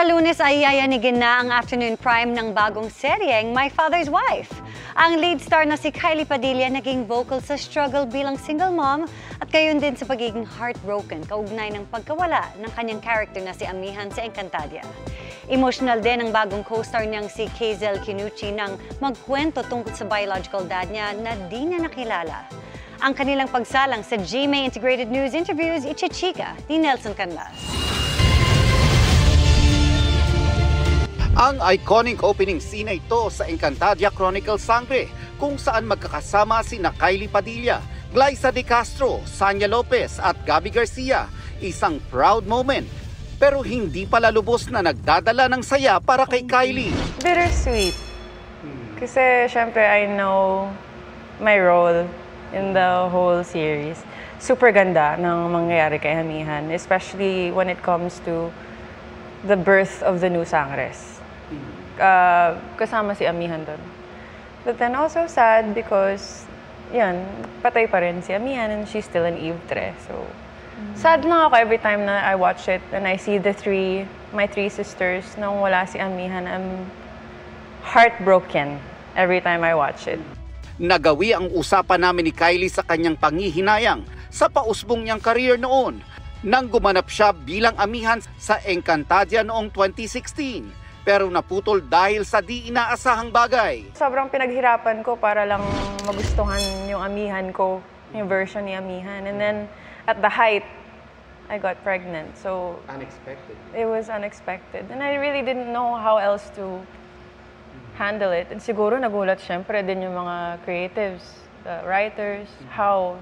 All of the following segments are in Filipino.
Lunes ay yayanigin na ang afternoon prime ng bagong seryeng My Father's Wife. Ang lead star na si Kylie Padilla naging vocal sa struggle bilang single mom at gayon din sa pagiging heartbroken kaugnay ng pagkawala ng kanyang character na si Amihan sa Encantadia. Emotional din ang bagong co-star niyang si Kazel Kinuchi nang magkwento tungkol sa biological dad niya na di niya nakilala. Ang kanilang pagsalang sa GMA Integrated News Interviews, ichichika ni Nelson Canlas. Ang iconic opening scene na ito sa Encantadia Chronicles Sangre kung saan magkakasama sina Kylie Padilla, Glyza De Castro, Sanya Lopez at Gabby Garcia. Isang proud moment pero hindi pala lubos na nagdadala ng saya para kay Kylie. Bittersweet. Kasi syempre I know my role in the whole series. Super ganda ng mangyayari kay Amihan, especially when it comes to the birth of the new Sangres. Kasama si Amihan doon. But then also sad because, yan, patay pa rin si Amihan and she's still an Eve Tre. So, sad lang ako every time na I watch it and I see my three sisters nang wala si Amihan. I'm heartbroken every time I watch it. Nagawi ang usapan namin ni Kylie sa kanyang pangihinayang sa pausbong niyang career noon nang gumanap siya bilang Amihan sa Encantadia noong 2016. Pero naputol dahil sa di inaasahang bagay. Sobrang pinaghirapan ko para lang magustuhan yung Amihan ko, yung version ni Amihan. And then, at the height, I got pregnant. So, Unexpected. It was unexpected. And I really didn't know how else to handle it. And siguro nagulat syempre din yung mga creatives, the writers, how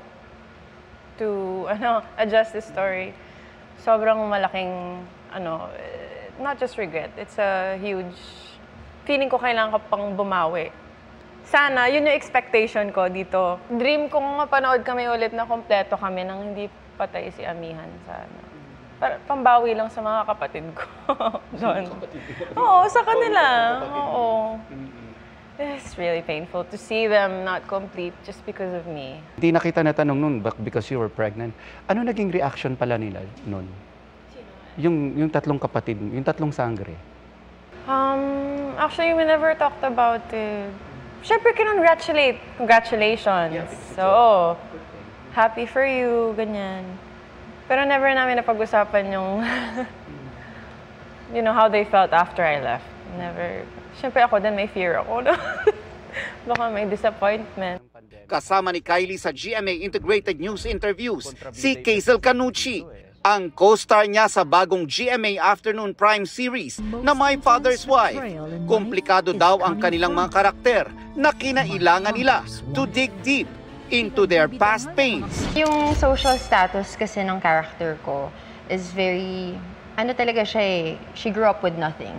to adjust the story. Sobrang malaking, not just regret, it's a huge, feeling ko kailangan ko pang bumawi. Sana, yun yung expectation ko dito. Dream kong mapanood kami ulit na kompleto kami nang hindi patay si Amihan. Sana. Pambawi lang sa mga kapatid ko. Doon. Oo, sa kanila. Oo. It's really painful to see them not complete just because of me. Hindi na kita natanong nun because you were pregnant. Ano naging reaction pala nila nun? Yung tatlong kapatid, yung tatlong Sangre. Actually, we never talked about it. Siyempre, congratulations. Yeah, so, happy for you, ganyan. Pero never namin napag-usapan yung, how they felt after I left. Never. Siyempre ako din, may fear ako. No? Baka may disappointment. Kasama ni Kylie sa GMA Integrated News Interviews, si Kazel Kinuchi, ang co-star niya sa bagong GMA Afternoon Prime series na My Father's Wife. Komplikado daw ang kanilang mga karakter na kinailangan nila to dig deep into their past pains. Yung social status kasi ng character ko is very, talaga siya eh, she grew up with nothing.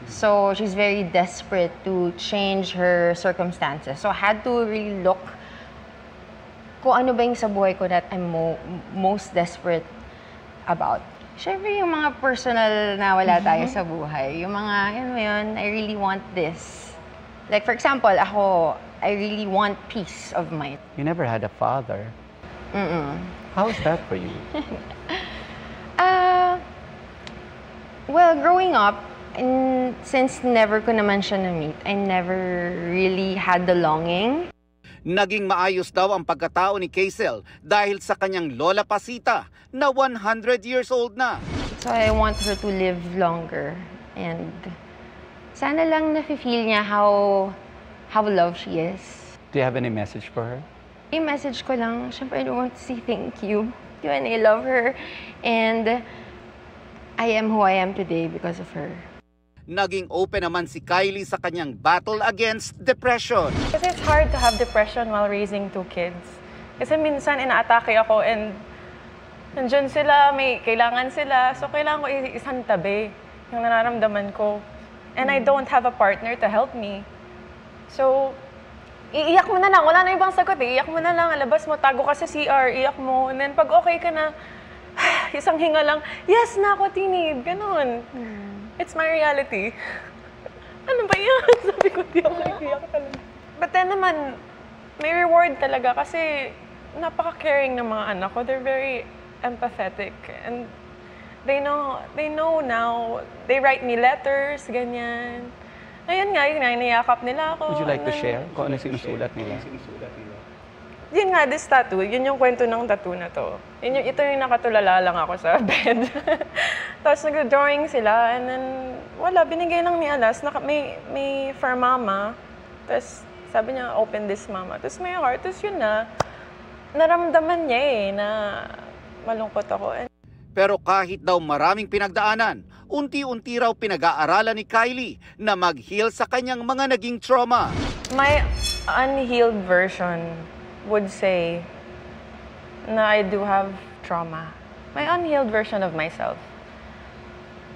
So she's very desperate to change her circumstances. So I had to really look kung ano ba yung sa buhay ko that I'm most desperate about. Siyempre yung mga personal na wala tayo sa buhay. Yung mga, I really want this. Like for example, ako, I really want peace of mind. You never had a father. How is that for you? Well, growing up, and since never ko naman siya na-meet, I never really had the longing. Naging maayos daw ang pagkatao ni Kazel dahil sa kanyang lola Pasita na 100 years old na. So I want her to live longer and sana lang nafe-feel niya how loved she is. Do you have any message for her? Yung message ko lang, syempre I want to say thank you. And I love her and I am who I am today because of her. Naging open naman si Kylie sa kanyang battle against depression. Kasi it's hard to have depression while raising two kids. Kasi minsan inaatake ako and nandiyan sila, may kailangan sila. So kailangan ko isang tabi yung nararamdaman ko. And I don't have a partner to help me. So, iiyak mo na lang. Wala na ibang sagot eh. Iiyak mo na lang. Alabas mo, tago ka sa CR, iyak mo. And then pag okay ka na, isang hinga lang, yes na ako, tinid. Ganon. It's my reality. Ano ba yan? Sabi ko, di ako iiyak talaga. But then naman, may reward talaga kasi napaka-caring ng mga anak ko. They're very empathetic. And They know now. They write me letters, ganyan. Ayun nga, niyakap nila ako. Would you like to share kung ano sinusulat nila? Yun nga, this tattoo, yun yung kwento ng tattoo na to. Ito yung nakatulala lang ako sa bed. Tapos nag-drawing sila, and then wala, binigay lang ni Alas, may for mama. Tapos sabi niya, open this mama. Tapos may heart, tapos yun na, naramdaman niya na malungkot ako. Pero kahit daw maraming pinagdaanan, unti-unti raw pinag-aaralan ni Kylie na mag-heal sa kanyang mga naging trauma. My unhealed version would say na I do have trauma. My unhealed version of myself.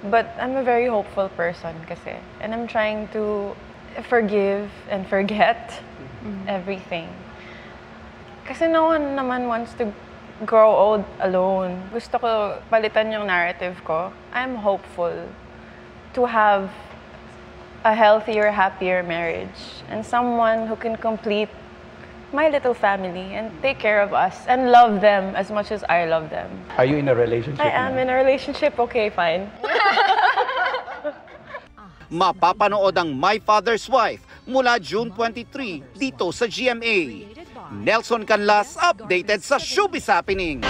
But I'm a very hopeful person kasi. And I'm trying to forgive and forget everything. Kasi no one naman wants to grow old alone. Gusto ko palitan yung narrative ko. I'm hopeful to have a healthier, happier marriage and someone who can complete my little family and take care of us and love them as much as I love them. Are you in a relationship I am in a relationship. Okay, fine. Mapapanood ang My Father's Wife mula June 23 dito sa GMA. Nelson Canlas, updated sa Showbiz Happening.